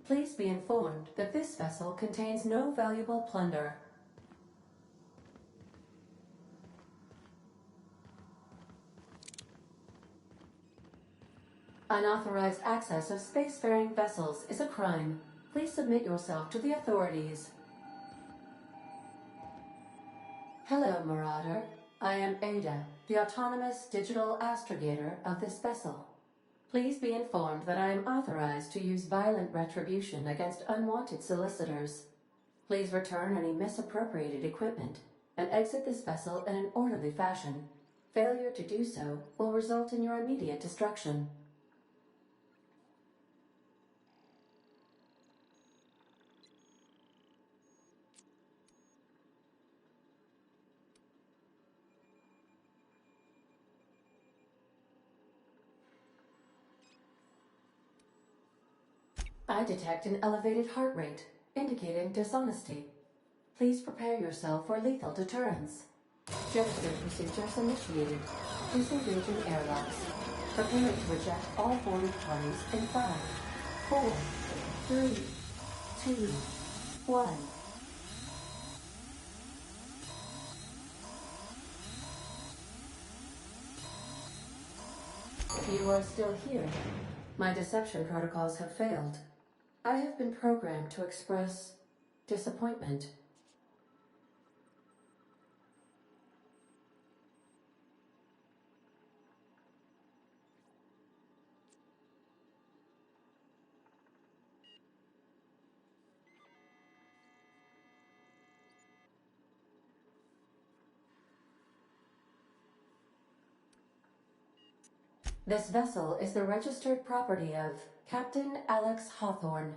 Please be informed that this vessel contains no valuable plunder. Unauthorized access of spacefaring vessels is a crime. Please submit yourself to the authorities. Hello, Marauder. I am Ada, the autonomous digital astrogator of this vessel. Please be informed that I am authorized to use violent retribution against unwanted solicitors. Please return any misappropriated equipment and exit this vessel in an orderly fashion. Failure to do so will result in your immediate destruction. I detect an elevated heart rate, indicating dishonesty. Please prepare yourself for lethal deterrence. Jettison procedures initiated. Disengage in airlocks. Prepare to eject all boarded parties in 5, 4, 3, 2, 1. You are still here. My deception protocols have failed. I have been programmed to express disappointment. This vessel is the registered property of Captain Alex Hawthorne.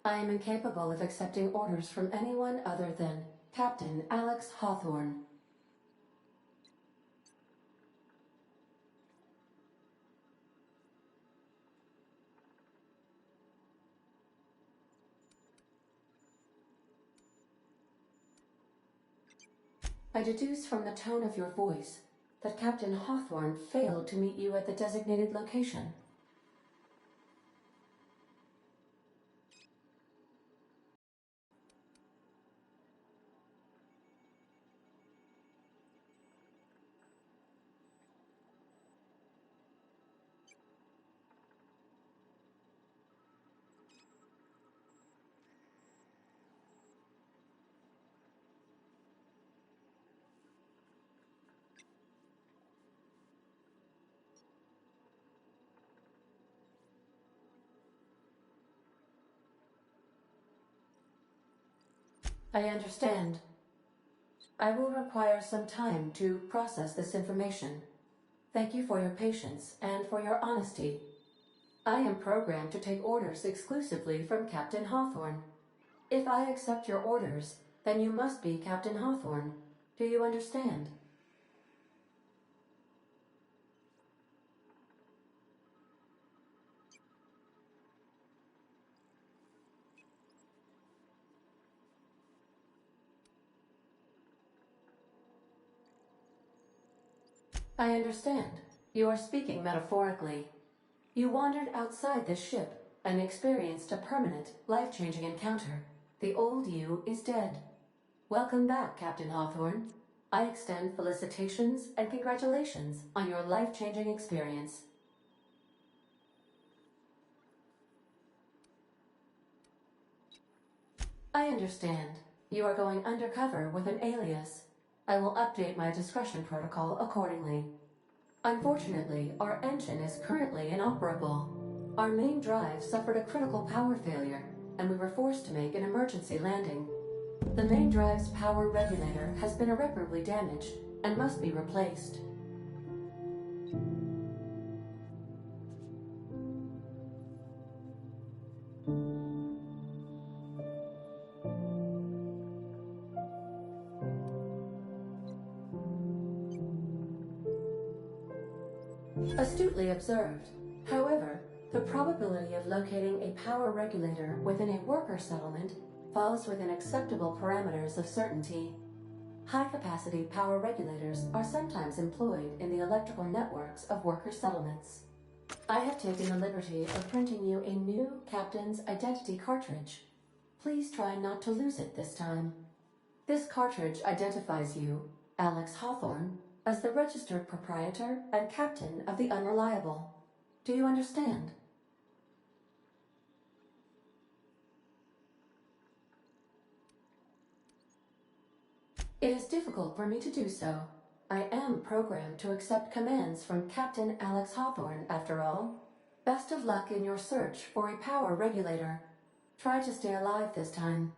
I am incapable of accepting orders from anyone other than Captain Alex Hawthorne. I deduce from the tone of your voice that Captain Hawthorne failed to meet you at the designated location. I understand. I will require some time to process this information. Thank you for your patience and for your honesty. I am programmed to take orders exclusively from Captain Hawthorne. If I accept your orders, then you must be Captain Hawthorne. Do you understand? I understand. You are speaking metaphorically. You wandered outside this ship and experienced a permanent, life-changing encounter. The old you is dead. Welcome back, Captain Hawthorne. I extend felicitations and congratulations on your life-changing experience. I understand. You are going undercover with an alias. I will update my discretion protocol accordingly. Unfortunately, our engine is currently inoperable. Our main drive suffered a critical power failure, and we were forced to make an emergency landing. The main drive's power regulator has been irreparably damaged and must be replaced. Astutely observed. However, the probability of locating a power regulator within a worker settlement falls within acceptable parameters of certainty. High-capacity power regulators are sometimes employed in the electrical networks of worker settlements. I have taken the liberty of printing you a new Captain's Identity cartridge. Please try not to lose it this time. This cartridge identifies you, Alex Hawthorne, as the registered proprietor and captain of the Unreliable. Do you understand? It is difficult for me to do so. I am programmed to accept commands from Captain Alex Hawthorne, after all. Best of luck in your search for a power regulator. Try to stay alive this time.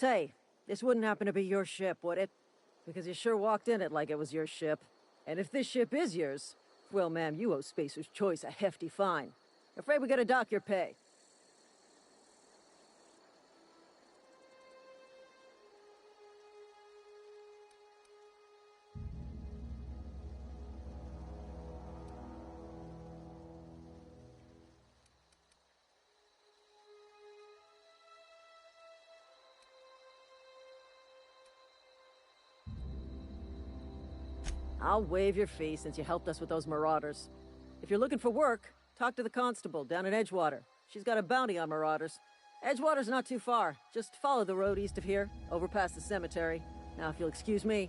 say, this wouldn't happen to be your ship, would it? Because you sure walked in it like it was your ship. And if this ship is yours, well, ma'am, you owe Spacer's Choice a hefty fine. Afraid we gotta dock your pay. I'll waive your fee since you helped us with those marauders. If you're looking for work, talk to the constable down at Edgewater. She's got a bounty on marauders. Edgewater's not too far. Just follow the road east of here, over past the cemetery. Now, if you'll excuse me,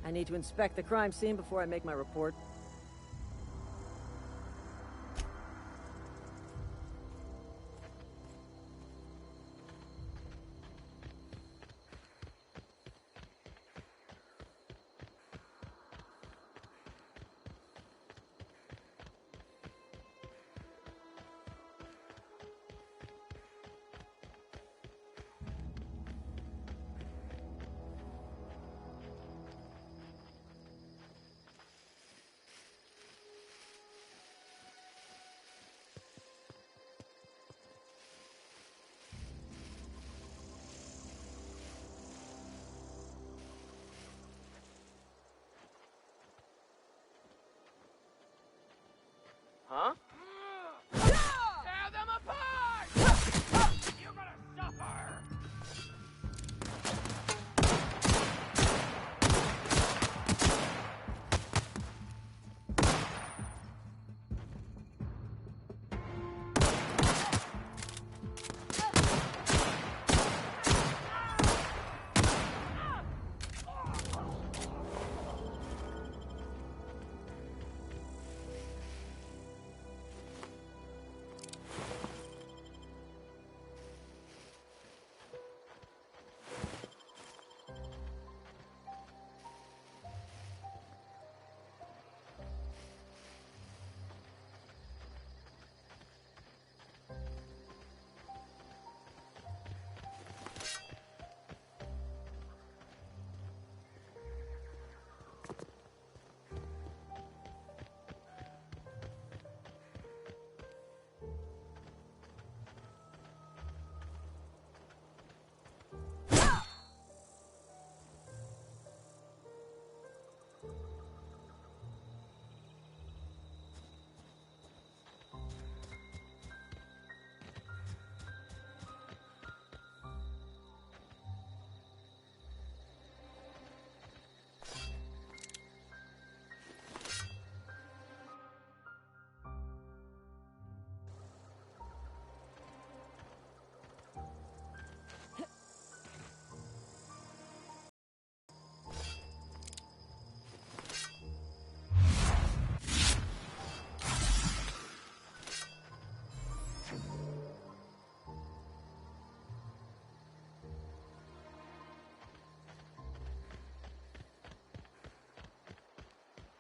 I need to inspect the crime scene before I make my report. Huh? Tear them apart! You're gonna suffer!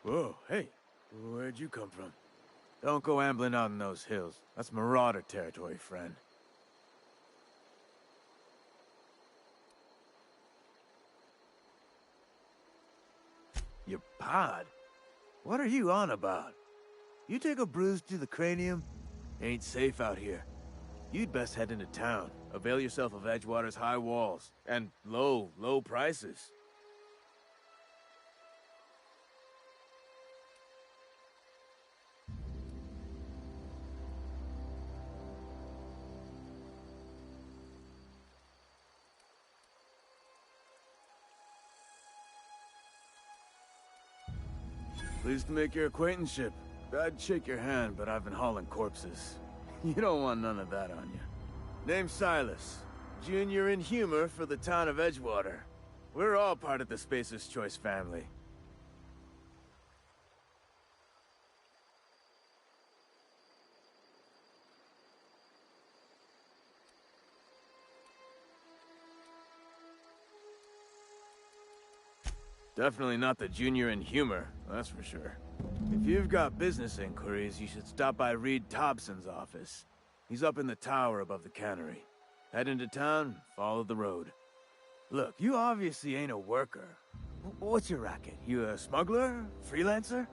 Whoa, hey, where'd you come from? Don't go ambling out in those hills. That's marauder territory, friend. Your pod? What are you on about? You take a bruise to the cranium? Ain't safe out here. You'd best head into town. Avail yourself of Edgewater's high walls. And low prices. Pleased to make your acquaintanceship. I'd shake your hand, but I've been hauling corpses. You don't want none of that on you. Name's Silas. Junior in humor for the town of Edgewater. We're all part of the Spacer's Choice family. Definitely not the junior in humor, that's for sure. If you've got business inquiries, you should stop by Reed Thompson's office. He's up in the tower above the cannery. Head into town, follow the road. Look, you obviously ain't a worker. What's your racket? You a smuggler? Freelancer?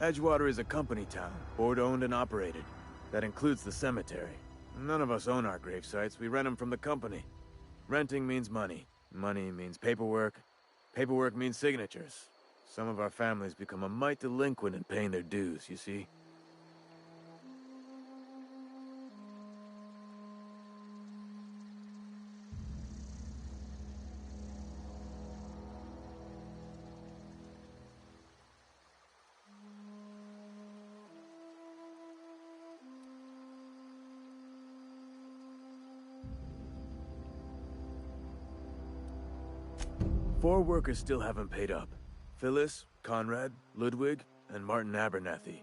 Edgewater is a company town, board-owned and operated. That includes the cemetery. None of us own our grave sites, we rent them from the company. Renting means money. Money means paperwork. Paperwork means signatures. Some of our families become a mite delinquent in paying their dues, you see? Four workers still haven't paid up. Phyllis, Conrad, Ludwig, and Martin Abernathy.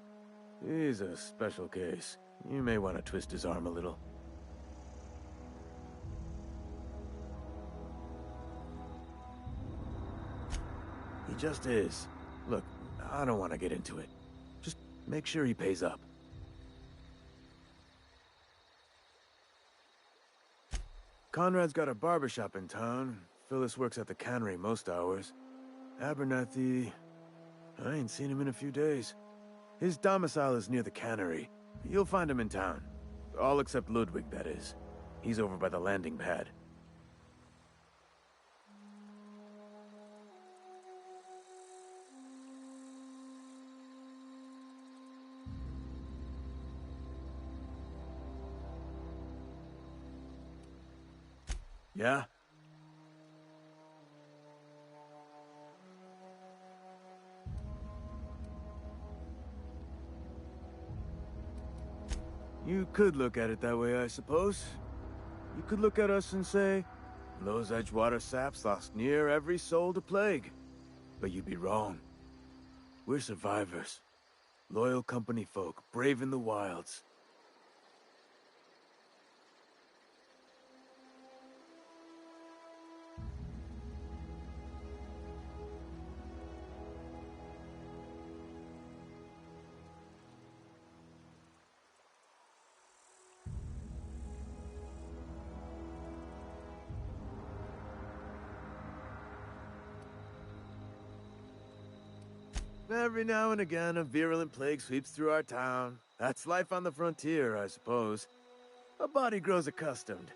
He's a special case. You may want to twist his arm a little. He just is. Look, I don't want to get into it. Just make sure he pays up. Conrad's got a barbershop in town. Phyllis works at the cannery most hours. Abernathy... I ain't seen him in a few days. His domicile is near the cannery. You'll find him in town. All except Ludwig, that is. He's over by the landing pad. Yeah? You could look at it that way, I suppose. You could look at us and say, those Edgewater saps lost near every soul to plague. But you'd be wrong. We're survivors. Loyal company folk, brave in the wilds. Every now and again, a virulent plague sweeps through our town. That's life on the frontier, I suppose. A body grows accustomed.